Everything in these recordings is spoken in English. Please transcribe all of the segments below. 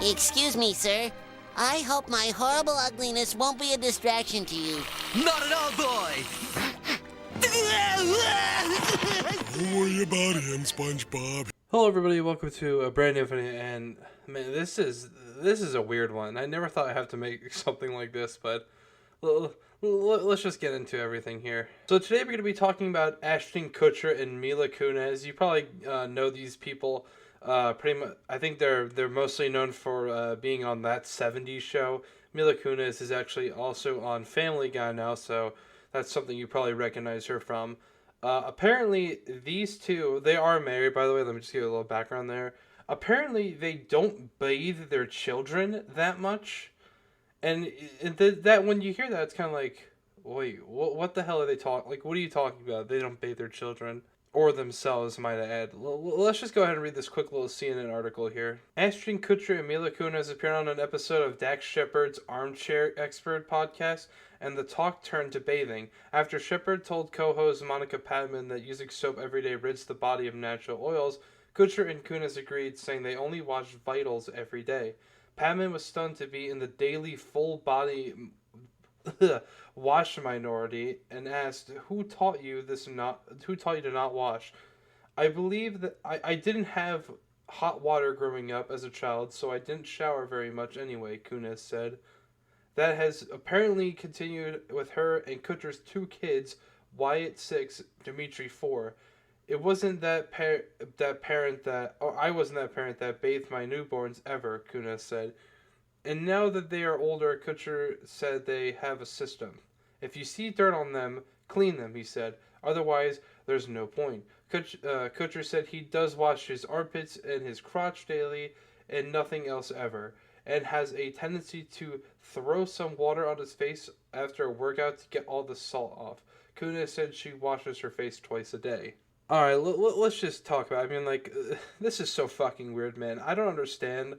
Excuse me, sir. I hope my horrible ugliness won't be a distraction to you. Not at all, boy! Don't worry about him, SpongeBob. Hello everybody, welcome to a brand new video, and man, this is a weird one. I never thought I'd have to make something like this, but let's just get into everything here. So today we're going to be talking about Ashton Kutcher and Mila Kunis. You probably know these people. Pretty much, I think they're mostly known for being on That 70s Show. Mila Kunis is actually also on Family Guy now, so that's something you probably recognize her from. Apparently, these two, they are married, by the way. Let me just give you a little background there. Apparently, they don't bathe their children that much. And that when you hear that, it's kind of like, wait, what the hell are they talking? Like, what are you talking about? They don't bathe their children. Or themselves, might I add. Let's just go ahead and read this quick little CNN article here. Ashton Kutcher and Mila Kunis appeared on an episode of Dax Shepard's Armchair Expert podcast, and the talk turned to bathing. After Shepard told co-host Monica Padman that using soap every day rids the body of natural oils, Kutcher and Kunis agreed, saying they only wash vitals every day. Padman was stunned to be in the daily full-body wash minority and asked, who taught you to not wash? I believe that I didn't have hot water growing up as a child, so I didn't shower very much anyway, Kunis said. That has apparently continued with her and Kutcher's two kids, Wyatt 6, Dimitri 4. It wasn't I wasn't that parent that bathed my newborns ever, Kunis said. And now that they are older, Kutcher said they have a system. If you see dirt on them, clean them, he said. Otherwise, there's no point. Kutcher said he does wash his armpits and his crotch daily and nothing else ever, and has a tendency to throw some water on his face after a workout to get all the salt off. Kunis said she washes her face twice a day. Alright, let's just talk about it. I mean, like, this is so fucking weird, man. I don't understand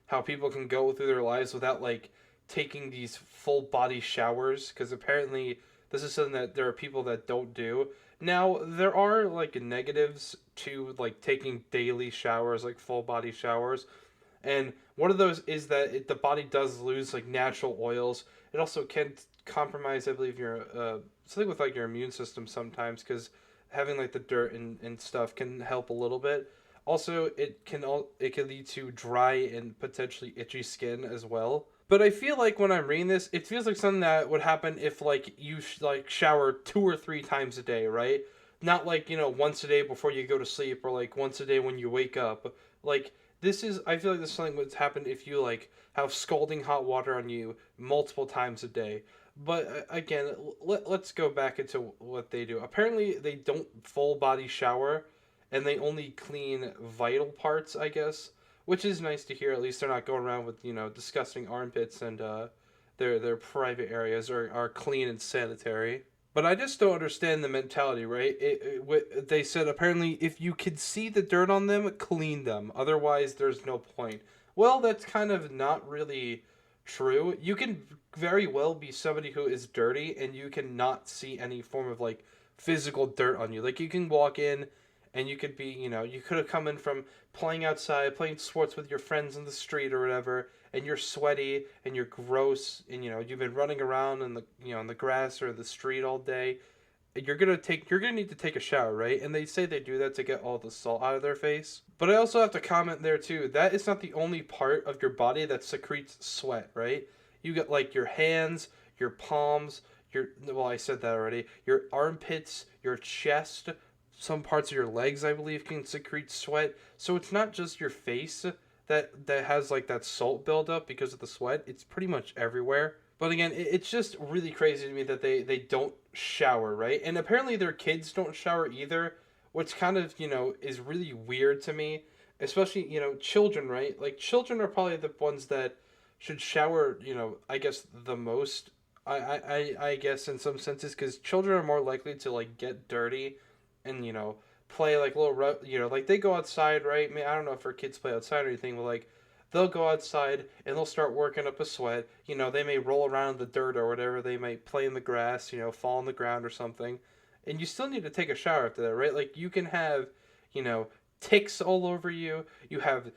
how people can go through their lives without, like, taking these full body showers, because apparently this is something that there are people that don't do. Now, there are, like, negatives to, like, taking daily showers, like full body showers, and one of those is that the body does lose, like, natural oils. It also can compromise, I believe, your something with, like, your immune system sometimes, because having, like, the dirt and stuff can help a little bit. Also, it can lead to dry and potentially itchy skin as well. But I feel like when I'm reading this, it feels like something that would happen if, like, you shower 2 or 3 times a day, right? Not like, once a day before you go to sleep, or like once a day when you wake up. Like, I feel like this is something that would happen if you, like, have scalding hot water on you multiple times a day. But again, let's go back into what they do. Apparently, they don't full body shower, and they only clean vital parts, I guess, which is nice to hear. At least they're not going around with, disgusting armpits, and their private areas are clean and sanitary. But I just don't understand the mentality, right? They said apparently if you could see the dirt on them, clean them. Otherwise, there's no point. Well, that's kind of not really true. You can very well be somebody who is dirty, and you can not see any form of, like, physical dirt on you. Like, you can walk in, and you could be, you could have come in from playing outside, playing sports with your friends in the street or whatever, and you're sweaty and you're gross, and you've been running around in the in the grass or the street all day. You're gonna need to take a shower, right? And they say they do that to get all the salt out of their face. But I also have to comment there too. That is not the only part of your body that secretes sweat, right? You got, like, your hands, your palms, I said that already. Your armpits, your chest. Some parts of your legs, I believe, can secrete sweat. So it's not just your face that has, like, that salt buildup because of the sweat. It's pretty much everywhere. But again, it's just really crazy to me that they don't shower, right? And apparently their kids don't shower either, which kind of, is really weird to me. Especially, children, right? Like, children are probably the ones that should shower, I guess, the most. I guess in some senses, because children are more likely to, like, get dirty and, play, like, little, like, they go outside, right? I mean, I don't know if our kids play outside or anything, but, like, they'll go outside and they'll start working up a sweat. They may roll around in the dirt or whatever. They might play in the grass, fall on the ground or something. And you still need to take a shower after that, right? Like, you can have, ticks all over you. You have,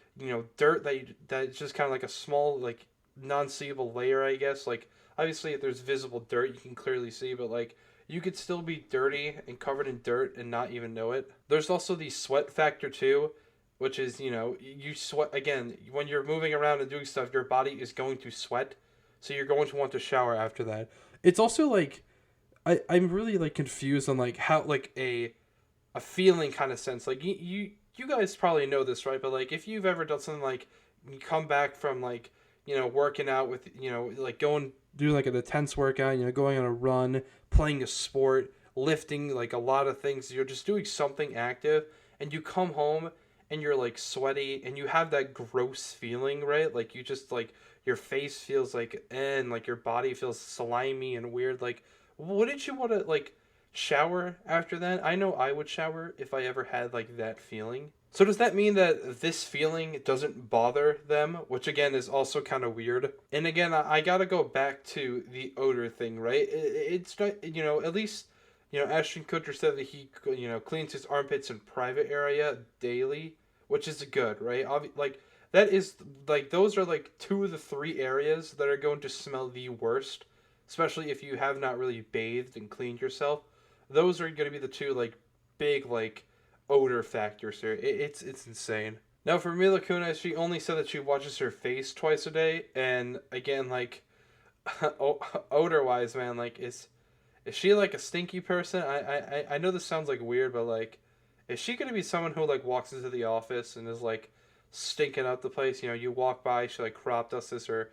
dirt that's just kind of like a small, like, non-seeable layer, I guess. Like, obviously, if there's visible dirt, you can clearly see, but, like, you could still be dirty and covered in dirt and not even know it. There's also the sweat factor, too, which is, you sweat, again, when you're moving around and doing stuff, your body is going to sweat, so you're going to want to shower after that. It's also, like, I'm really, like, confused on, like, how, like, a feeling kind of sense. Like, you guys probably know this, right? But, like, if you've ever done something like you come back from, like, working out with, like doing like an intense workout, going on a run, playing a sport, lifting, like a lot of things, you're just doing something active, and you come home and you're like sweaty and you have that gross feeling, right? Like you just like your face feels like, and like your body feels slimy and weird. Like, wouldn't you want to like shower after that? I know I would shower if I ever had like that feeling. So does that mean that this feeling doesn't bother them? Which again is also kind of weird. And again, I gotta go back to the odor thing, right? It's not, at least, Ashton Kutcher said that he, cleans his armpits in private area daily, which is good, right? Like, that is, like, those are like 2 of the 3 areas that are going to smell the worst, especially if you have not really bathed and cleaned yourself. Those are going to be the 2, like, big, like, odor factors here. It's insane. Now for Mila Kunis, she only said that she washes her face twice a day, and again, like, odor wise, man, like, is she like a stinky person? I know this sounds like weird, but like, is she gonna be someone who like walks into the office and is like stinking out the place? You walk by, she like crop dusts her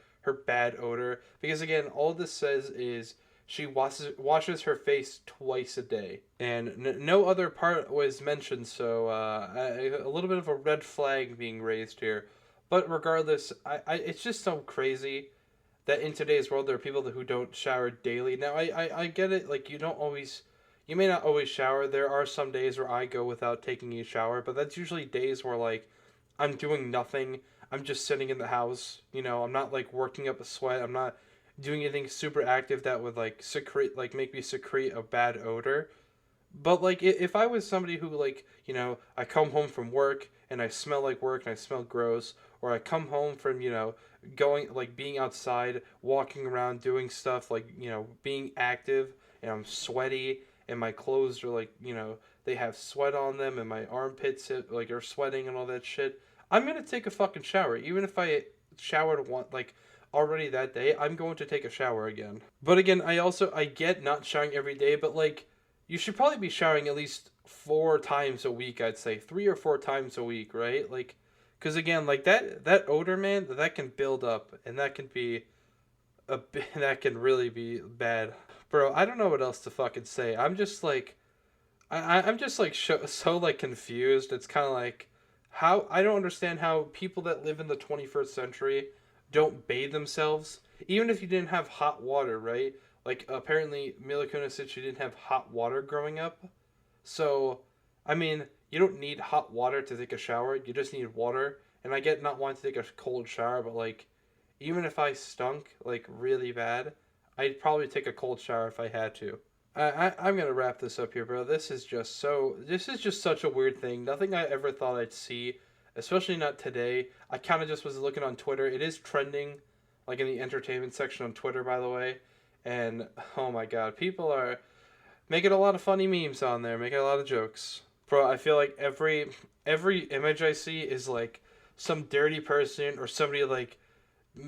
bad odor, because again, all this says is she washes her face twice a day, and no other part was mentioned. So a little bit of a red flag being raised here. But regardless, it's just so crazy that in today's world there are people who don't shower daily. Now I get it. Like you may not always shower. There are some days where I go without taking a shower, but that's usually days where like I'm doing nothing. I'm just sitting in the house. I'm not like working up a sweat. I'm not doing anything super active that would like make me secrete a bad odor. But like if I was somebody who like, I come home from work and I smell like work and I smell gross, or I come home from, going like being outside, walking around, doing stuff like, being active, and I'm sweaty and my clothes are like, they have sweat on them and my armpits like are sweating and all that shit. I'm going to take a fucking shower even if I showered already that day. I'm going to take a shower again. But again, I get not showering every day, but like you should probably be showering at least 4 times a week, I'd say 3 or 4 times a week, right? Like, because again, like that odor, man, that can build up, and that can be that can really be bad, bro. I don't know what else to fucking say. I'm just like, I'm just like so like confused. It's kind of like how I don't understand how people that live in the 21st century don't bathe themselves, even if you didn't have hot water, right? Like, apparently, Mila Kunis said she didn't have hot water growing up. So, I mean, you don't need hot water to take a shower. You just need water. And I get not wanting to take a cold shower, but, like, even if I stunk, like, really bad, I'd probably take a cold shower if I had to. I'm going to wrap this up here, bro. This is just such a weird thing. Nothing I ever thought I'd see, especially not today. I kind of just was looking on Twitter. It is trending, like, in the entertainment section on Twitter, by the way. And oh my god, people are making a lot of funny memes on there, making a lot of jokes. Bro, I feel like every image I see is like some dirty person or somebody like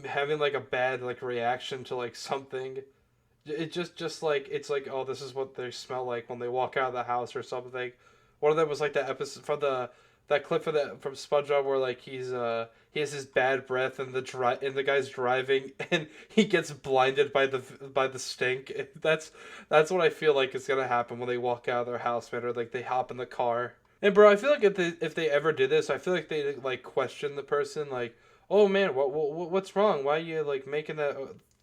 having like a bad like reaction to like something. It just like it's like, oh, this is what they smell like when they walk out of the house or something. One of them was like that episode from that clip from SpongeBob where like he has his bad breath and the guy's driving and he gets blinded by the stink. That's what I feel like is gonna happen when they walk out of their house, man, or like they hop in the car. And bro, I feel like if they ever did this, I feel like they like question the person, like, oh man, what's wrong? Why are you like making that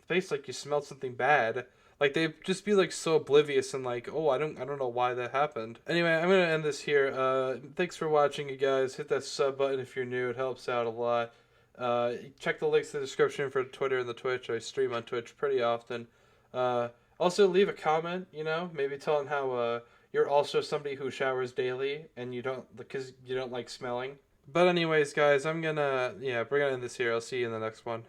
face like you smelled something bad? Like they just be like so oblivious and like, oh, I don't know why that happened. Anyway, I'm gonna end this here. Thanks for watching, you guys. Hit that sub button if you're new. It helps out a lot. Check the links in the description for Twitter and the Twitch. I stream on Twitch pretty often. Also leave a comment. Maybe telling how you're also somebody who showers daily and because you don't like smelling. But anyways, guys, I'm gonna, yeah, we're gonna end this here. I'll see you in the next one.